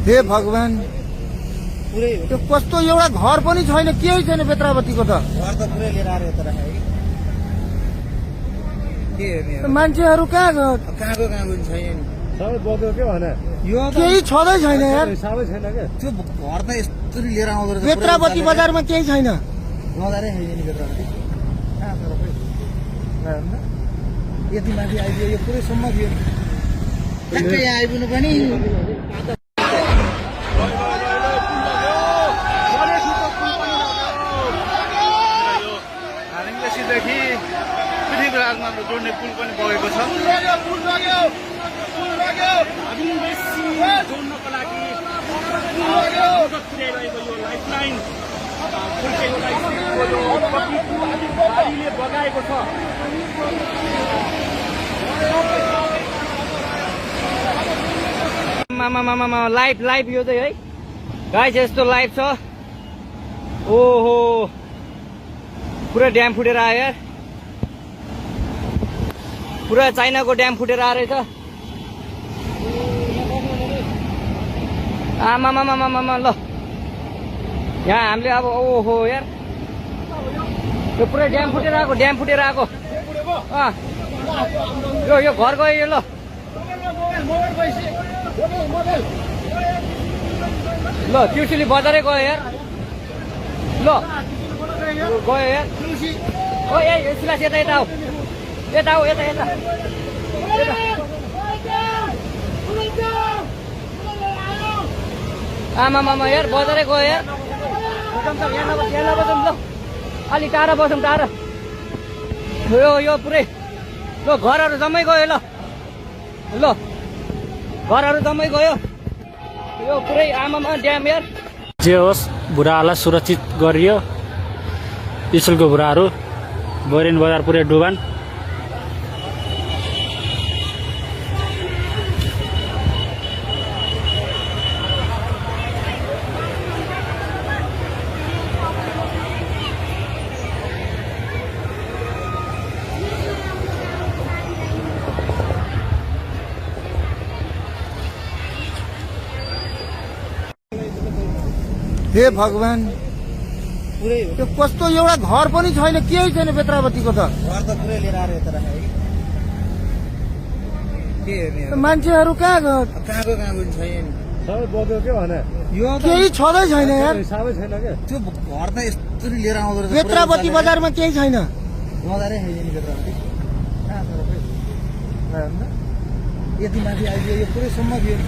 हे भगवान पुरै त्यो कस्तो एउटा घर पनि छैन, केही छैन बेत्रावतीको त। घर त पुरै लिएर आएर यता राखे के हेर्ने अब? मान्छेहरू कहाँ गयो? कहाँको पनि छैन नि सबै बग्यो के भने यो त केही छँदै छैन यार। हिसाबै छैन क्या। त्यो घर त यस्तरी लिएर आउँदो रहेछ बेत्रावती बजारमा केही छैन। बजारै छैन नि बेत्रावती कहाँ छ र खोइ यति माथि आइदियो यो पुरै सम्म थियो ठ्याक्कै यहाँ आइपुग्नु पनि देखि पृथ्वीराजमा जोड्ने पुल पनि बगेको छ। जोड्नको लागि मद्दत पुर्याइरहेको यो लाइफलाइन बगाएको छ। लाइभ यो चाहिँ है गाइस, यस्तो लाइभ छ। ओहो पुरा ड्याम फुटेर आयो यार, पुरा चाइनाको ड्याम फुटेर आएर छ। आमामामामामा ल यहाँ हामीले अब ओहो यार यो पुरै ड्याम फुटेर आएको, ड्याम फुटेर आएको। यो घर गयो यो। ल ल त्रिशुली बजारै गयो यार। ल गयो यार। ओ ए सिलास यता यता आऊ, यता आऊ, यता यता। आमामामा यार बजारै गयो यार। यहाँ नबसौँ ल, अलिक टाढा बसौँ, टाढा। यो पुरै ल घरहरू जम्मै गयो। ल ल घरहरू जम्मै गयो यो पुरै। आमामा ड्याम यार। जे होस् बुढाहरूलाई सुरक्षित गरियो। स्कुलको बुढाहरू बोरिन बजार पुरै डुबान। हे भगवान पुरै त्यो कस्तो एउटा घर पनि छैन, केही छैन बेत्रावतीको त। घर त पुरै लिएर आएर यता राखे के हेर्ने अब? मान्छेहरू कहाँ गयो? कहाँको पनि छैन नि सबै बग्यो के भने यो त केही छँदै छैन यार। हिसाबै छैन क्या। त्यो घर त यस्तरी लिएर आउँदो रहेछ बेत्रावती बजारमा केही छैन। बजारै छैन नि बेत्रावती कहाँ छ र खोइ यति माथि आइदियो यो पुरै सम्म थियो